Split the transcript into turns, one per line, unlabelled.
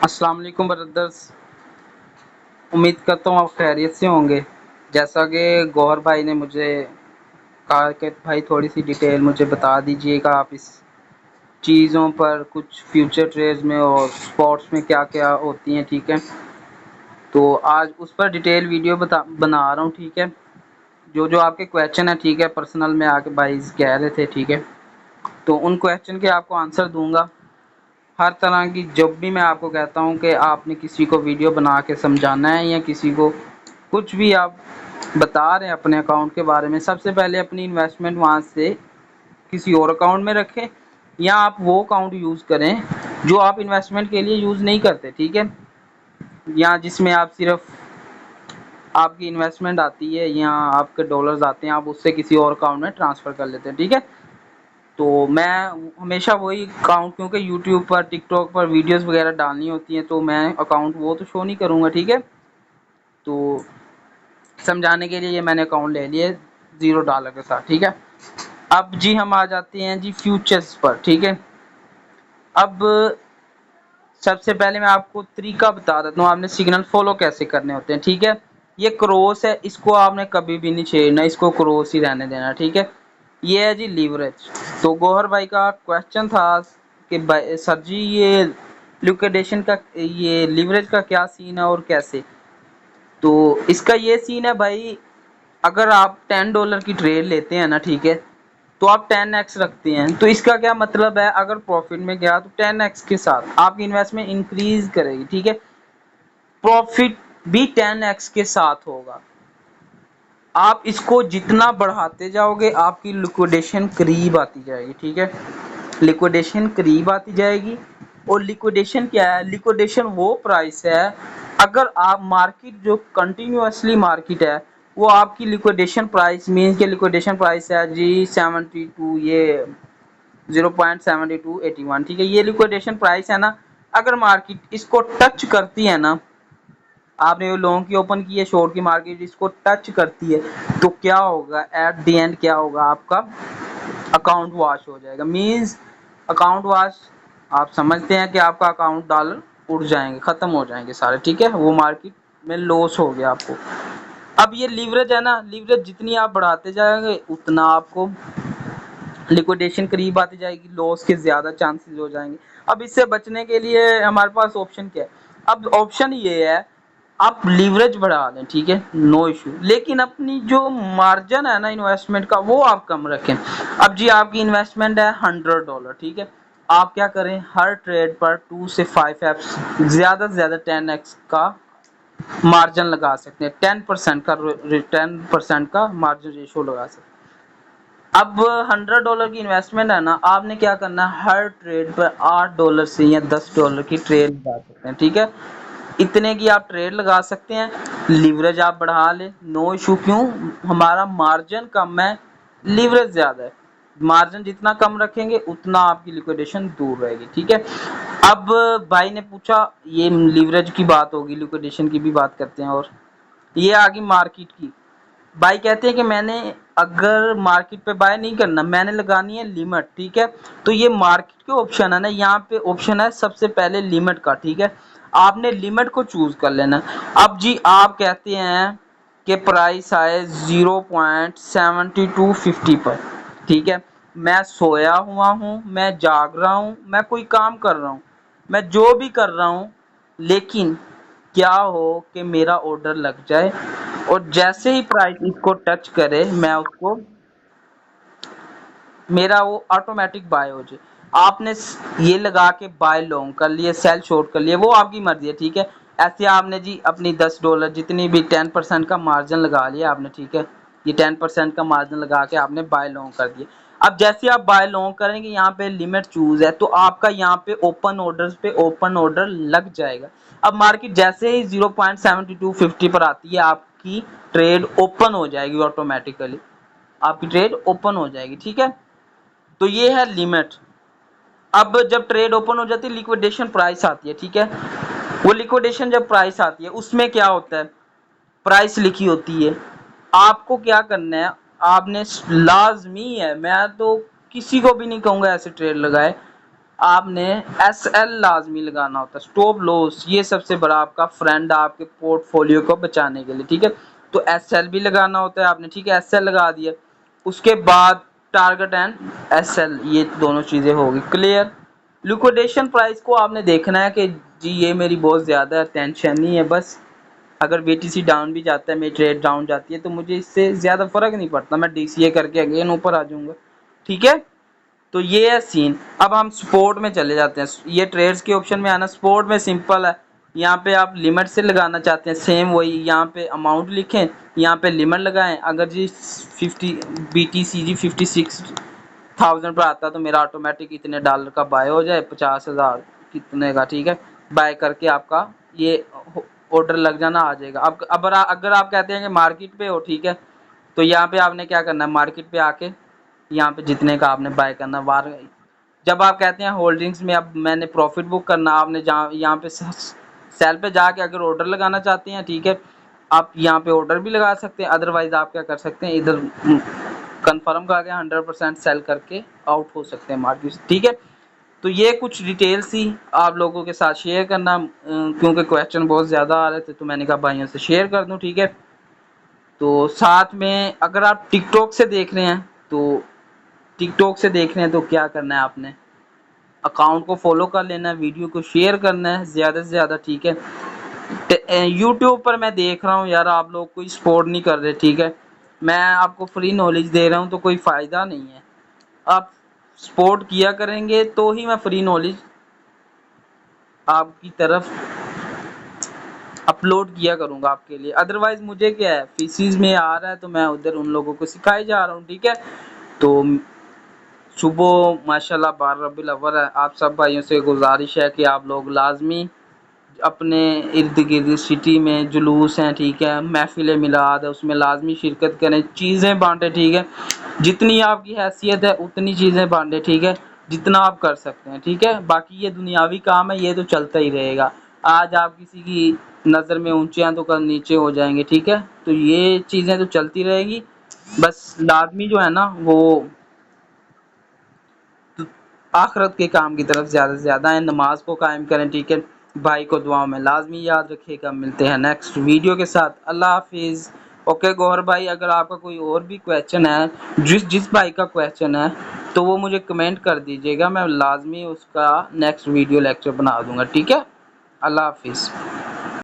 अस्सलाम वालेकुम ब्रदर्स। उम्मीद करता हूँ आप खैरियत से होंगे। जैसा कि गौहर भाई ने मुझे कहा कि भाई थोड़ी सी डिटेल मुझे बता दीजिएगा आप इस चीज़ों पर, कुछ फ्यूचर ट्रेड्स में और स्पॉट्स में क्या क्या होती हैं। ठीक है, तो आज उस पर डिटेल वीडियो बना रहा हूँ। ठीक है, जो जो आपके क्वेश्चन है, ठीक है, पर्सनल में आके भाई कह रहे थे, ठीक है, तो उन क्वेश्चन के आपको आंसर दूंगा। हर तरह की जब भी मैं आपको कहता हूँ कि आपने किसी को वीडियो बना के समझाना है या किसी को कुछ भी आप बता रहे हैं अपने अकाउंट के बारे में, सबसे पहले अपनी इन्वेस्टमेंट वहाँ से किसी और अकाउंट में रखें या आप वो अकाउंट यूज़ करें जो आप इन्वेस्टमेंट के लिए यूज़ नहीं करते। ठीक है, या जिसमें आप सिर्फ आपकी इन्वेस्टमेंट आती है या आपके डॉलर्स आते हैं, आप उससे किसी और अकाउंट में ट्रांसफ़र कर लेते हैं। ठीक है, तो मैं हमेशा वही अकाउंट, क्योंकि यूट्यूब पर टिकटॉक पर वीडियोस वगैरह डालनी होती हैं, तो मैं अकाउंट वो तो शो नहीं करूँगा। ठीक है, तो समझाने के लिए ये मैंने अकाउंट ले लिए $0 के साथ। ठीक है, अब जी हम आ जाते हैं जी फ्यूचर्स पर। ठीक है, अब सबसे पहले मैं आपको तरीका बता देता हूँ, आपने सिग्नल फॉलो कैसे करने होते हैं। ठीक है, ये क्रॉस है, इसको आपने कभी भी नहीं छेड़ना, इसको क्रॉस ही रहने देना। ठीक है, ये है जी लीवरेज। तो गौहर भाई का क्वेश्चन था कि सर जी ये लिक्विडेशन का, ये लीवरेज का क्या सीन है और कैसे। तो इसका ये सीन है भाई, अगर आप $10 की ट्रेड लेते हैं ना, ठीक है, तो आप 10x रखते हैं, तो इसका क्या मतलब है, अगर प्रॉफिट में गया तो 10x के साथ आपकी इन्वेस्टमेंट इंक्रीज करेगी। ठीक है, प्रॉफिट भी 10x के साथ होगा। आप इसको जितना बढ़ाते जाओगे आपकी लिक्विडेशन करीब आती जाएगी। ठीक है, लिक्विडेशन करीब आती जाएगी। और लिक्विडेशन क्या है, लिक्विडेशन वो प्राइस है, अगर आप मार्केट जो कंटिन्यूसली मार्केट है वो आपकी लिक्विडेशन प्राइस मीन्स के लिक्विडेशन प्राइस है जी 72, ये 0.7281। ठीक है, ये लिक्विडेशन प्राइस है ना, अगर मार्केट इसको टच करती है ना, आपने वो लॉन्ग की ओपन की है, शॉर्ट की मार्केट इसको टच करती है, तो क्या होगा एट द एंड, क्या होगा, आपका अकाउंट वॉश हो जाएगा। मींस अकाउंट वॉश, आप समझते हैं कि आपका अकाउंट डॉलर उड़ जाएंगे, खत्म हो जाएंगे सारे। ठीक है, वो मार्केट में लॉस हो गया आपको। अब ये लीवरेज है ना, लीवरेज जितनी आप बढ़ाते जाएंगे उतना आपको लिक्विडेशन करीब आती जाएगी, लॉस के ज्यादा चांसेस हो जाएंगे। अब इससे बचने के लिए हमारे पास ऑप्शन क्या है, अब ऑप्शन ये है आप लीवरेज बढ़ा लें, ठीक है, नो इशू, लेकिन अपनी जो मार्जिन है ना इन्वेस्टमेंट का वो आप कम रखें। अब जी आपकी इन्वेस्टमेंट है $100, ठीक है, आप क्या करें, हर ट्रेड पर 2 से 5x, ज्यादा से ज्यादा 10x का मार्जिन लगा सकते हैं, 10% का 10% का मार्जिन रेशो लगा सकते हैं। अब $100 की इन्वेस्टमेंट है ना, आपने क्या करना है, हर ट्रेड पर $8 से या $10 की ट्रेड लगा सकते हैं। ठीक है, इतने की आप ट्रेड लगा सकते हैं, लीवरेज आप बढ़ा ले, नो इशू। क्यों, हमारा मार्जिन कम है, लीवरेज ज्यादा है, मार्जिन जितना कम रखेंगे उतना आपकी लिक्विडेशन दूर रहेगी। ठीक है, अब भाई ने पूछा, ये लीवरेज की बात होगी, लिक्विडेशन की भी बात करते हैं। और ये आगे मार्केट की, भाई कहते हैं कि मैंने अगर मार्केट पे बाय नहीं करना, मैंने लगानी है लिमिट। ठीक है, तो ये मार्केट के ऑप्शन है ना, यहाँ पे ऑप्शन है सबसे पहले लिमिट का। ठीक है, आपने लिमिट को चूज कर लेना। अब जी आप कहते हैं कि प्राइस आए 0.7250 पर, ठीक है, मैं सोया हुआ हूँ, मैं जाग रहा हूँ, मैं कोई काम कर रहा हूँ, मैं जो भी कर रहा हूँ, लेकिन क्या हो कि मेरा ऑर्डर लग जाए और जैसे ही प्राइस इसको टच करे मैं उसको, मेरा वो ऑटोमेटिक बाय हो जाए। आपने ये लगा के बाय लॉन्ग कर लिए, सेल शॉर्ट कर लिए, वो आपकी मर्जी है। ठीक है, ऐसे आपने जी अपनी $10 जितनी भी 10% का मार्जिन लगा लिया आपने। ठीक है, ये 10% का मार्जिन लगा के आपने बाय लॉन्ग कर दिया। अब जैसे आप बाय लॉन्ग करेंगे, यहाँ पे लिमिट चूज है, तो आपका यहाँ पे ओपन ऑर्डर पे ओपन ऑर्डर लग जाएगा। अब मार्केट जैसे ही 0.7250 पर आती है, आपकी ट्रेड ओपन हो जाएगी, ऑटोमेटिकली आपकी ट्रेड ओपन हो जाएगी। ठीक है, तो ये है लिमिट। अब जब ट्रेड ओपन हो जाती है, लिक्विडेशन प्राइस आती है। ठीक है, वो लिक्विडेशन जब प्राइस आती है उसमें क्या होता है, प्राइस लिखी होती है, आपको क्या करना है, आपने लाजमी है, मैं तो किसी को भी नहीं कहूंगा ऐसे ट्रेड लगाए, آپ نے ایس ایل لازمی لگانا ہوتا ہے، اسٹاپ لاس، یہ سب سے بڑا آپ کا فرینڈ آپ کے پورٹ فولیو کو بچانے کے لیے، ٹھیک ہے. تو ایس ایل بھی لگانا ہوتا ہے آپ نے، ٹھیک ہے، ایس ایل لگا دیا. اس کے بعد ٹارگٹ اینڈ ایس ایل، یہ دونوں چیزیں ہوگی کلیئر. لیکویڈیشن پرائز کو آپ نے دیکھنا ہے کہ جی یہ میری بہت زیادہ ٹینشن نہیں ہے، بس اگر بی ٹی سی ڈاؤن بھی جاتا ہے، میری ٹریڈ ڈاؤن جاتی ہے، تو مجھے اس سے زیادہ فرق نہیں پڑتا، میں ڈی سی اے کر کے اگین اوپر آ جاؤں گا، ٹھیک ہے. تو یہ ہے سین. اب ہم سپورٹ میں چلے جاتے ہیں. یہ ٹریڈز کے آپشن میں آنا، سپورٹ میں سمپل ہے. یہاں پہ آپ لمٹ سے لگانا چاہتے ہیں، سیم وہی یہاں پہ اماؤنٹ لکھیں، یہاں پہ لمٹ لگائیں. اگر جی 50 بی ٹی سی جی 56,000 پر آتا ہے تو میرا آٹومیٹک اتنے ڈالر کا بائی ہو جائے، 50,000 کتنے کا، ٹھیک ہے، بائی کر کے آپ کا یہ آرڈر لگ جانا آ جائے گا. اب اگر آپ کہتے ہیں کہ مارکیٹ پہ ہو، ٹھیک ہے، تو یہاں پہ آپ نے کیا کرنا ہے، مارکیٹ پہ آ کے یہاں پہ جتنے کا آپ نے بائی کرنا وار. جب آپ کہتے ہیں ہولڈنگز میں اب میں نے پروفٹ بک کرنا، آپ نے یہاں پہ سیل پہ جا کے اگر آرڈر لگانا چاہتے ہیں، ٹھیک ہے، آپ یہاں پہ آرڈر بھی لگا سکتے ہیں. ادروائز آپ کیا کر سکتے ہیں، ادھر کنفرم کر کے 100% سیل کر کے آؤٹ ہو سکتے ہیں مارکیٹ سے، ٹھیک ہے. تو یہ کچھ ڈیٹیلز تھی آپ لوگوں کے ساتھ شیئر کرنا، کیونکہ کویسچن بہت زیادہ آ رہے تھے تو میں نے کہا بھائیوں سے شیئر کر دوں، ٹھیک ہے. تو ساتھ میں اگر آپ ٹک ٹاک سے دیکھ رہے ہیں تو ٹک ٹاک سے دیکھ رہے ہیں تو کیا کرنا ہے، آپ نے اکاؤنٹ کو فالو کر لینا ہے، ویڈیو کو شیئر کرنا ہے زیادہ سے زیادہ، ٹھیک ہے. یوٹیوب پر میں دیکھ رہا ہوں یار آپ لوگ کوئی سپورٹ نہیں کر رہے، ٹھیک ہے. میں آپ کو فری نالج دے رہا ہوں تو کوئی فائدہ نہیں ہے. آپ سپورٹ کیا کریں گے تو ہی میں فری نالج آپ کی طرف اپلوڈ کیا کروں گا آپ کے لیے. ادروائز مجھے کیا ہے، فیسز میں آ رہا ہے تو میں ادھر ان لوگوں کو سکھائی جا رہا ہوں، ٹھیک ہے. تو صبح ماشاءاللہ 12 ربیع الاول ہے. آپ سب بھائیوں سے گزارش ہے کہ آپ لوگ لازمی اپنے ارد گرد سٹی میں جلوس ہیں، ٹھیک ہے، محفل میلاد ہے، اس میں لازمی شرکت کریں، چیزیں بانٹیں، ٹھیک ہے. جتنی آپ کی حیثیت ہے اتنی چیزیں بانٹیں، ٹھیک ہے، جتنا آپ کر سکتے ہیں، ٹھیک ہے. باقی یہ دنیاوی کام ہے، یہ تو چلتا ہی رہے گا. آج آپ کسی کی نظر میں اونچے ہیں تو کل نیچے ہو جائیں گے، ٹھیک ہے. تو یہ چیزیں تو چلتی رہے گی. بس لازمی جو ہے نا وہ آخرت کے کام کی طرف زیادہ سے زیادہ ہے، نماز کو قائم کریں، ٹھیک ہے. بھائی کو دعاؤں میں لازمی یاد رکھیے گا. ملتے ہیں نیکسٹ ویڈیو کے ساتھ. اللہ حافظ. اوکے گوہر بھائی، اگر آپ کا کوئی اور بھی کویسچن ہے، جس بھائی کا کویسچن ہے تو وہ مجھے کمنٹ کر دیجیے گا، میں لازمی اس کا نیکسٹ ویڈیو لیکچر بنا دوں گا، ٹھیک ہے. اللہ حافظ.